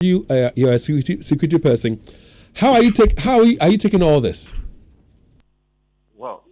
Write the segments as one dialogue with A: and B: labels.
A: You're a security person. How are you taking all this?
B: Well,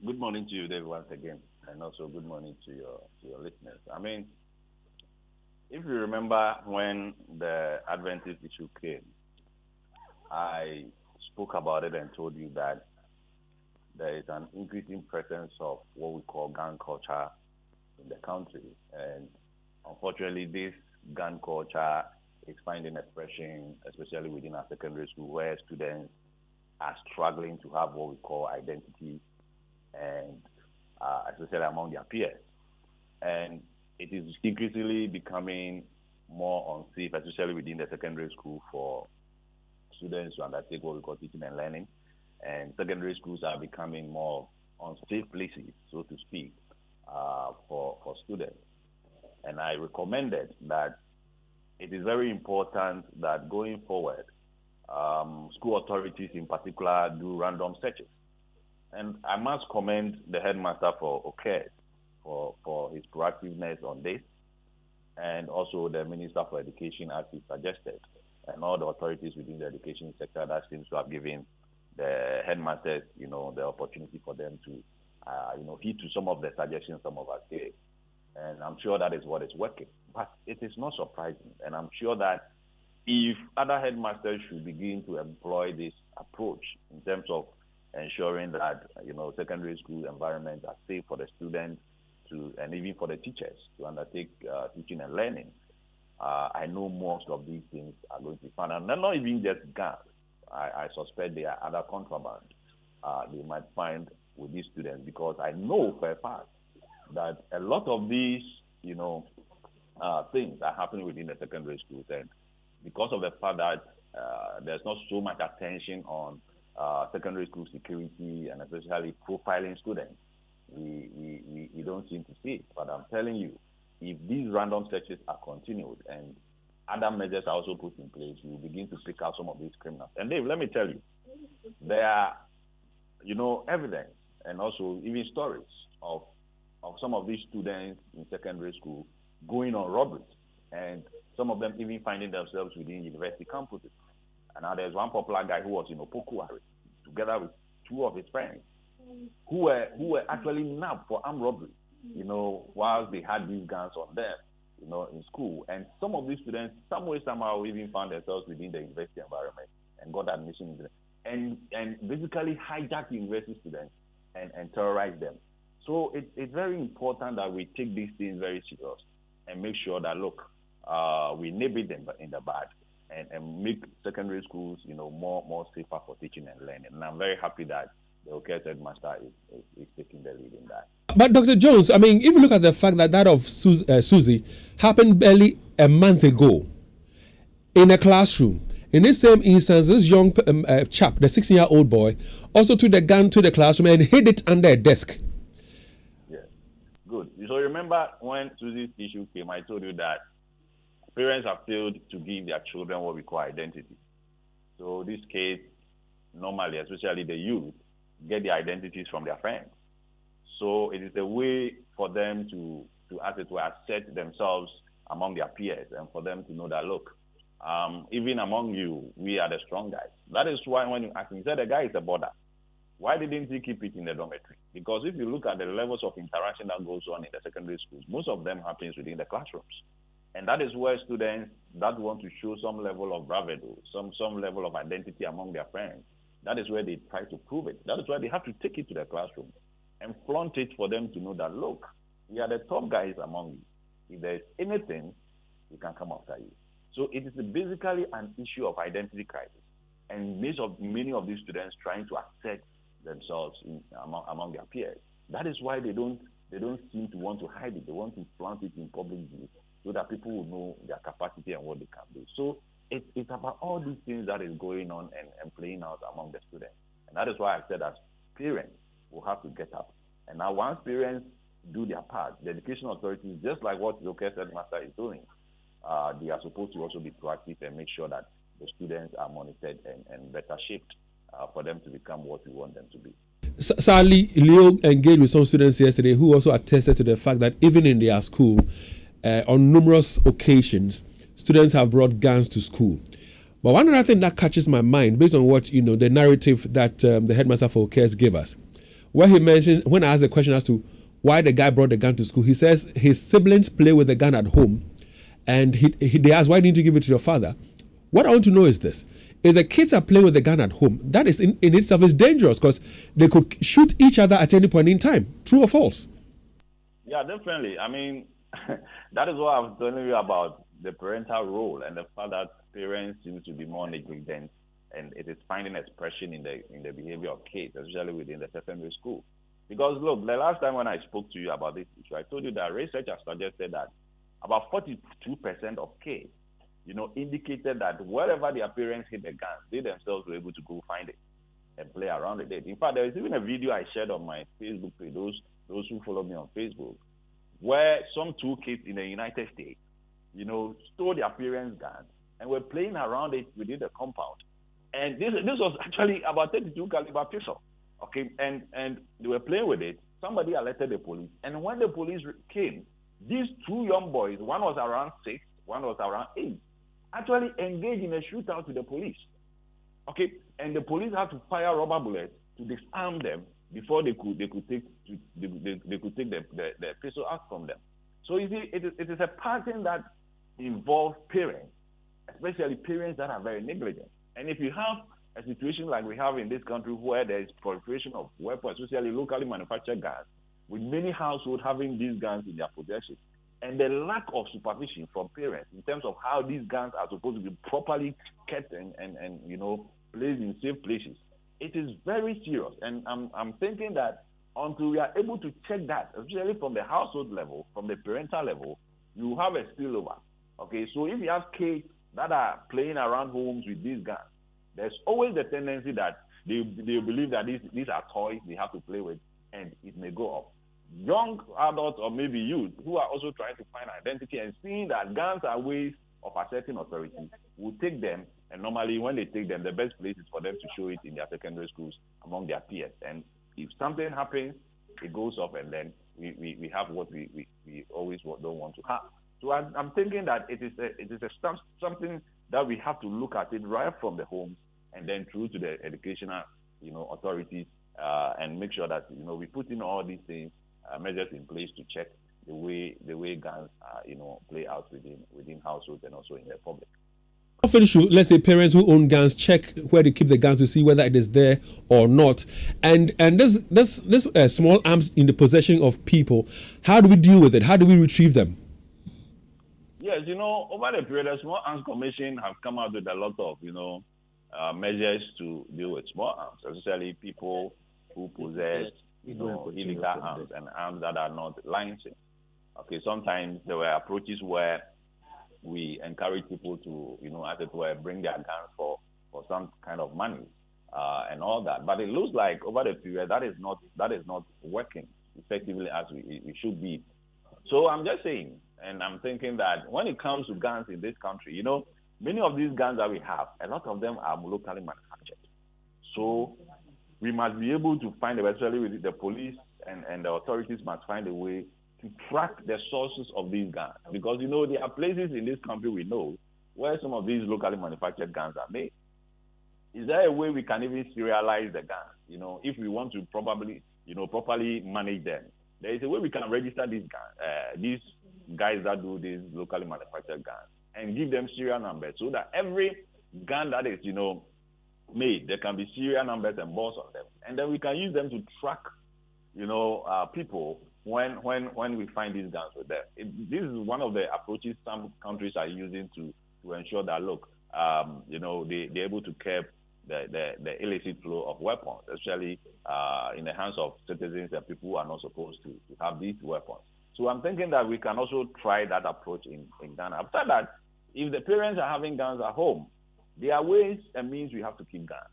B: good morning to you, Dave, once again, and also good morning to your listeners. I mean, if you remember when the Adventist issue came, I spoke about it and told you that there is an increasing presence of what we call gun culture in the country, and unfortunately, this gun culture is finding expression, especially within our secondary school, where students are struggling to have what we call identity, and especially among their peers. And it is increasingly becoming more unsafe, especially within the secondary school, for students to undertake what we call teaching and learning. And secondary schools are becoming more unsafe places, so to speak, for students. And I recommended that it is very important that going forward, school authorities in particular do random searches. And I must commend the headmaster for for his proactiveness on this, and also the Minister for Education, as he suggested, and all the authorities within the education sector that seems to have given the headmasters, the opportunity for them to, heed to some of the suggestions some of us gave. And I'm sure that is what is working. But it is not surprising. And I'm sure that if other headmasters should begin to employ this approach in terms of ensuring that, secondary school environments are safe for the students and even for the teachers to undertake teaching and learning, I know most of these things are going to be found. And not even just guns. I suspect there are other contraband they might find with these students, because I know for a fact that a lot of these, things are happening within the secondary schools. And because of the fact that there's not so much attention on secondary school security and especially profiling students, we don't seem to see it. But I'm telling you, if these random searches are continued and other measures are also put in place, we will begin to pick out some of these criminals. And Dave, let me tell you, there are, evidence and also even stories of some of these students in secondary school going on robberies, and some of them even finding themselves within university campuses. And now there's one popular guy who was in Opoku-Ware together with two of his friends who were actually nabbed for armed robbery, whilst they had these guns on them, in school. And some of these students, some way, somehow, even found themselves within the university environment and got admission into them, and basically hijacked the university students and terrorized them. So it's very important that we take these things very serious and make sure that, look, we nip it in the bud and make secondary schools, more safer for teaching and learning. And I'm very happy that the OKS headmaster is taking the lead in that.
A: But Dr. Jones, I mean, if you look at the fact that of Susie happened barely a month ago in a classroom. In this same instance, this young chap, the 16-year-old boy, also took the gun to the classroom and hid it under a desk.
B: Yes, good. So remember when Susie's issue came, I told you that parents have failed to give their children what we call identity. So this case, normally, especially the youth, get their identities from their friends. So it is a way for them to as it were, assert themselves among their peers, and for them to know that, look, even among you, we are the strong guys. That is why when you ask him, he said the guy is a border. Why didn't he keep it in the dormitory? Because if you look at the levels of interaction that goes on in the secondary schools, most of them happens within the classrooms. And that is where students that want to show some level of bravado, some level of identity among their friends, that is where they try to prove it. That is why they have to take it to the classroom and flaunt it for them to know that, look, we are the top guys among you. If there is anything, we can come after you. So it is basically an issue of identity crisis. And many of these students trying to assert themselves among their peers. That is why they don't seem to want to hide it. They want to flaunt it in public view so that people will know their capacity and what they can do. So it's about all these things that is going on and playing out among the students. And that is why I said as parents will have to get up. And now once parents do their part, the education authorities, just like what the OKS headmaster is doing, they are supposed to also be proactive and make sure that the students are monitored and better shaped for them to become what we want them to be.
A: Sadly, Leo engaged with some students yesterday who also attested to the fact that even in their school, on numerous occasions, students have brought guns to school. But one other thing that catches my mind, based on what the narrative that the headmaster for KNUST gave us, where he mentioned, when I asked the question as to why the guy brought the gun to school, he says his siblings play with the gun at home, and they asked, why didn't you give it to your father? What I want to know is this: if the kids are playing with the gun at home, that is in itself is dangerous, because they could shoot each other at any point in time. True or false?
B: Yeah, definitely. I mean, that is what I was telling you about the parental role and the fact that parents seem to be more negligent, and it is finding expression in the behavior of kids, especially within the secondary school. Because look, the last time when I spoke to you about this issue, I told you that research has suggested that about 42% of kids, indicated that wherever their parents hit the gun, they themselves were able to go find it and play around with it. In fact, there is even a video I shared on my Facebook page, those who follow me on Facebook, where some two kids in the United States, stole their parents' gun and were playing around it within the compound. And this was actually about 32 caliber pistol. Okay, and they were playing with it. Somebody alerted the police, and when the police came, these two young boys, one was around 6, one was around 8, actually engaged in a shootout with the police. Okay, and the police had to fire rubber bullets to disarm them before they could take the pistol out from them. So you see, it is a pattern that involves parents, especially parents that are very negligent. And if you have a situation like we have in this country, where there is proliferation of weapons, especially locally manufactured guns, with many households having these guns in their possession, and the lack of supervision from parents in terms of how these guns are supposed to be properly kept and placed in safe places, it is very serious. And I'm thinking that until we are able to check that, especially from the household level, from the parental level, you have a spillover. Okay, so if you have kids that are playing around homes with these guns, there's always the tendency that they believe that these are toys they have to play with, and it may go off. Young adults or maybe youth who are also trying to find identity and seeing that guns are ways of asserting authority will take them, and normally when they take them, the best place is for them to show it in their secondary schools among their peers. And if something happens, it goes off, and then we have what we always don't want to have. So I'm thinking that it is something that we have to look at it right from the homes and then through to the educational authorities, and make sure that we put in all these things, measures in place to check the way guns play out within households and also in the public.
A: Often should, let's say, parents who own guns check where they keep the guns to see whether it is there or not. And this small arms in the possession of people, how do we deal with it? How do we retrieve them?
B: Yes, over the period, the Small Arms Commission have come out with a lot of, measures to deal with small arms, especially people who possess, illegal arms and arms that are not licensed. Okay, sometimes there were approaches where we encourage people to, as it were, bring their guns for some kind of money and all that. But it looks like over the period that is not working effectively as we should be. So I'm just saying, and I'm thinking that when it comes to guns in this country, many of these guns that we have, a lot of them are locally manufactured. So we must be able to find, especially with the police and the authorities must find a way to track the sources of these guns. Because, there are places in this country we know where some of these locally manufactured guns are made. Is there a way we can even serialize the guns? If we want to properly manage them, there is a way we can register these guys that do these locally manufactured guns and give them serial numbers, so that every gun that is, made, there can be serial numbers and balls on them, and then we can use them to track, people when we find these guns with them. This is one of the approaches some countries are using to ensure that, look, they're able to curb the illicit flow of weapons, especially in the hands of citizens and people who are not supposed to have these weapons. So I'm thinking that we can also try that approach in Ghana. After that, if the parents are having guns at home, there are ways and means we have to keep guns.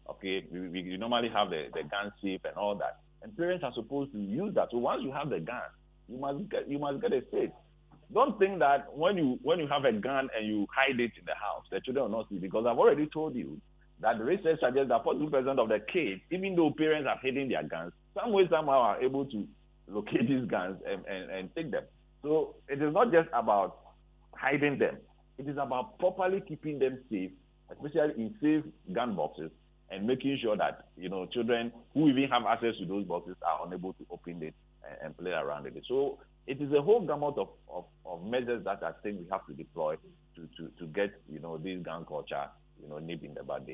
B: Okay, we normally have the gun safe and all that, and parents are supposed to use that. So once you have the gun, you must get a safe. Don't think that when you have a gun and you hide it in the house, the children will not see, because I've already told you that the research suggests that 42% of the kids, even though parents are hiding their guns, some way somehow are able to locate these guns and take them. So it is not just about hiding them. It is about properly keeping them safe, especially in safe gun boxes, and making sure that, children who even have access to those boxes are unable to open it and play around with it. So it is a whole gamut of measures that I think we have to deploy to get, this gun culture, nipped in the bud.